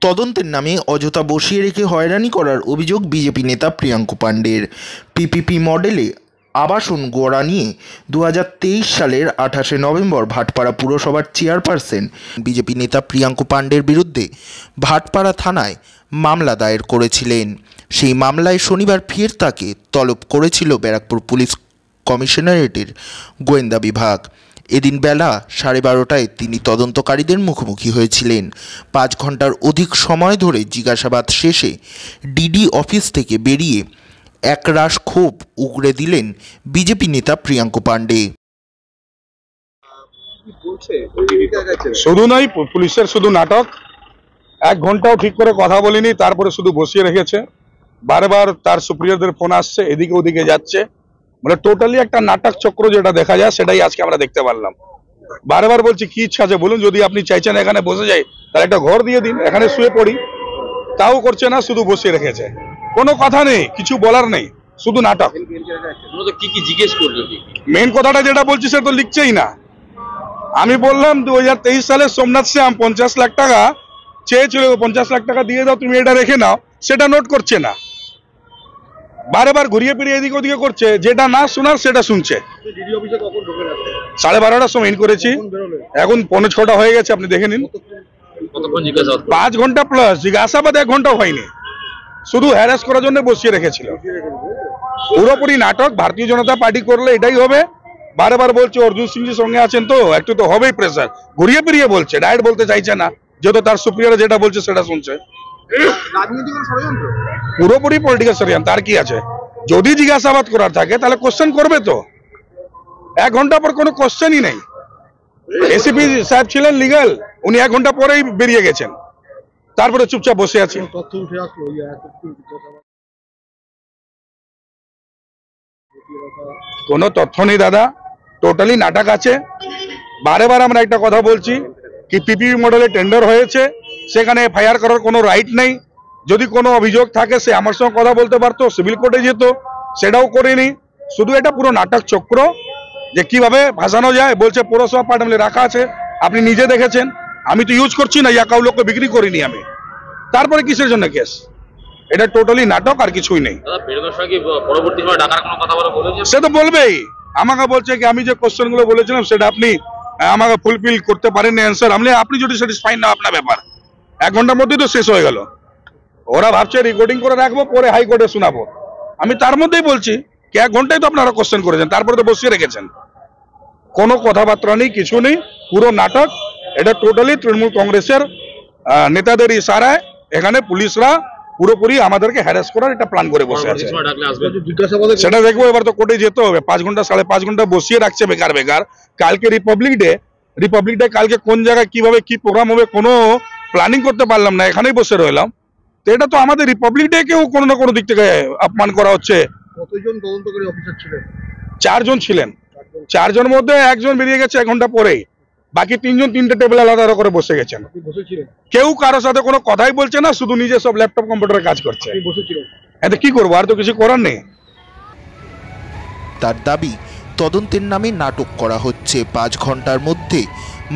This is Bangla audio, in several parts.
তদন্তের নামে অযথা বসিয়ে রেখে হয়রানি করার অভিযোগ বিজেপি নেতা প্রিয়াঙ্কু পাণ্ডের। পিপিপি মডেলে আবাসন গড়া নিয়ে 2023 সালের 28শে নভেম্বর ভাটপাড়া পুরসভার চেয়ারপারসন বিজেপি নেতা প্রিয়াঙ্কু পাণ্ডের বিরুদ্ধে ভাটপাড়া থানায় মামলা দায়ের করেছিলেন। সেই মামলায় শনিবার ফের তাকে তলব করেছিল ব্যারাকপুর পুলিশ কমিশনারেটের গোয়েন্দা বিভাগ। এদিন বেলা 12:30টায় তিনি তদন্তকারীদের মুখোমুখি হয়েছিলেন। 5 ঘন্টার অধিক সময় ধরে জিজ্ঞাসাবাদ শেষে ডিডি অফিস থেকে বেরিয়ে একরাশ ক্ষোভ উগরে দিলেন বিজেপি নেতা প্রিয়াঙ্কু পাণ্ডে। শুধু নয়, পুলিশের শুধু নাটক, 1 ঘন্টাও ঠিক করে কথা বলিনি, তারপরে শুধু বসিয়ে রেখেছে। বারবার তার সুপ্রিয়রদের ফোন আসছে, এদিকে ওদিকে যাচ্ছে, মানে টোটালি একটা নাটক চক্র যেটা দেখা যায় সেটাই আজকে আমরা দেখতে পারলাম। বারবার বলছি কি ইচ্ছা আছে বলুন, যদি আপনি চাইছেন এখানে বসে যাই তাহলে একটা ঘর দিয়ে দিন, এখানে শুয়ে পড়ি, তাও করছে না, শুধু বসিয়ে রেখেছে। কোনো কথা নেই, কিছু বলার নেই, শুধু নাটক। কি কি জিজ্ঞেস করলো? মেন কথাটা যেটা বলছি সে তো লিখছেই না। আমি বললাম 2023 সালে সোমনাথ শ্যাম 50 লাখ টাকা চেয়েছিল, 50 লাখ টাকা দিয়ে দাও, তুমি এটা রেখে নাও, সেটা নোট করছে না। বারবার ঘুরিয়ে ফিরিয়ে এদিকে ওদিকে করছে, যেটা না শোনার সেটা শুনছে। 12:30টার সময় ইন করেছি, এখন 5:45 হয়ে গেছে, আপনি দেখে নিন। 5 ঘন্টা প্লাস জিজ্ঞাসাবাদ, 1 ঘন্টাও হয়নি, শুধু হ্যারাস করার জন্য বসিয়ে রেখেছিল। পুরোপুরি নাটক। ভারতীয় জনতা পার্টি করলে এটাই হবে। বারবার বলছে অর্জুন সিংজির সঙ্গে আছেন, তো একটু তো হবেই প্রেসার। ঘুরিয়ে ফিরিয়ে বলছে, ডাইরেক্ট বলতে চাইছে না, যেহেতু তার সুপ্রিয়র যেটা বলছে সেটা শুনছে। পুরোপুরি পলিটিক্যাল ষড়যন্ত্র। তার কি আছে? যদি জিজ্ঞাসাবাদ করার থাকে তাহলে কোশ্চেন করবে তো। 1 ঘন্টা পর কোনো কোশ্চেনই নেই। এসিপি সাহেব ছিলেন লিগ্যাল, উনি 1 ঘন্টা পরেই বেরিয়ে গেছেন, তারপরে চুপচাপ বসে আছেন। কোনো তথ্য নেই দাদা, টোটালি নাটক আছে। বারবার আমরা একটা কথা বলছি কি পিপিপি মডেলে টেন্ডার হয়েছে, সেখানে এফআইআর করার কোনো রাইট নেই। যদি কোনো অভিযোগ থাকে সে আমার সঙ্গে কথা বলতে পারতো, সিভিল কোর্টে যেত, সেটাও করেনি। শুধু এটা পুরো নাটক চক্র যে কিভাবে ভাসানো যায়। বলছে পৌরসভা পাঠালে রাখা আছে, আপনি নিজে দেখেছেন, আমি তো ইউজ করছি না, ইয়া কাউকে বিক্রি করিনি আমি। তারপরে কিসের জন্য কেস? এটা টোটালি নাটক, আর কিছুই নেই। সে তো বলবেই, আমাকে বলছে কি আমি যে কোশ্চেন গুলো বলেছিলাম সেটা আপনি আমাকে ফুলফিল করতে পারেননি অ্যান্সার। আপনি যদি স্যাটিসফাই না, আপনার ব্যাপার। 1 ঘন্টার মধ্যেই তো শেষ হয়ে গেল। ওরা ভাবছে রেকর্ডিং করে রাখবো, পরে হাইকোর্টে শোনাবো। আমি তার মধ্যেই বলছি কি 1 ঘন্টায় তো আপনারা কোশ্চেন করেছেন, তারপরে তো বসিয়ে রেখেছেন। কোনো কথাবার্তা নেই, কিছু নেই, পুরো নাটক। এটা টোটালি তৃণমূল কংগ্রেসের নেতাদের ইশারায় এখানে পুলিশরা পুরোপুরি আমাদেরকে হ্যারাস করার একটা প্ল্যান করে বসে আছে। সেটা দেখবো, এবার তো কোর্টে যেতে হবে। 5 ঘন্টা 5.5 ঘন্টা বসিয়ে রাখছে বেকার বেকার। কালকে রিপাবলিক ডে কালকে কোন জায়গায় কিভাবে কি প্রোগ্রাম হবে কোনো প্ল্যানিং করতে পারলাম না, এখানেই বসে রইলাম। তো এটা তো আমাদের রিপাবলিক ডে কেও কোনো না কোনো দিক থেকে অপমান করা হচ্ছে। কতজন তদন্তকারী অফিসার ছিলেন? 4 জন ছিলেন। 4 জনের মধ্যে 1 জন বেরিয়ে গেছে 1 ঘন্টা পরেই। বাকি 3 জন 3টে টেবিল আলাদা করে বসে গেছেন। কেউ কারোর সাথে কোনো কথাই বলছে না, শুধু নিজে সব ল্যাপটপ কম্পিউটারে কাজ করছে। এতে কি করবো, আর তো কিছু করার নেই। তার দাবি, তদন্তের নামে নাটক করা হচ্ছে। 5 ঘন্টার মধ্যে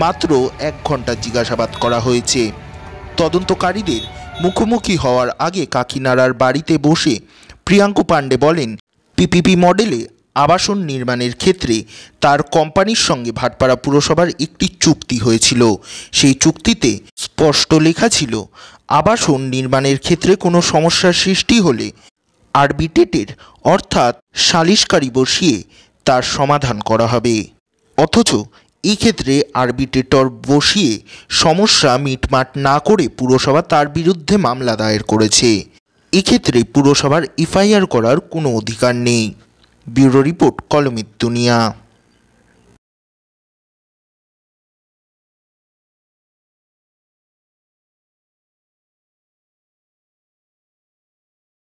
মাত্র 1 ঘন্টা জিজ্ঞাসাবাদ করা হয়েছে। তদন্তকারীদের মুখোমুখি হওয়ার আগে কাকিনাড়ার বাড়িতে বসে প্রিয়াঙ্কু পাণ্ডে বলেন, পিপিপি মডেলে আবাসন নির্মাণের ক্ষেত্রে তার কোম্পানির সঙ্গে ভাটপাড়া পুরসভার একটি চুক্তি হয়েছিল। সেই চুক্তিতে স্পষ্ট লেখা ছিল, আবাসন নির্মাণের ক্ষেত্রে কোনো সমস্যার সৃষ্টি হলে আরবিট্রেটের অর্থাৎ সালিশকারী বসিয়ে তার সমাধান করা হবে। অথচ এই ক্ষেত্রে আরবিট্রেটর বসিয়ে সমস্যা মিটমাট না করে পুরসভা তার বিরুদ্ধে মামলা দায়ের করেছে। এক্ষেত্রে পুরসভার এফআইআর করার কোনো অধিকার নেই। ব্যুরো রিপোর্ট, কলমের দুনিয়া।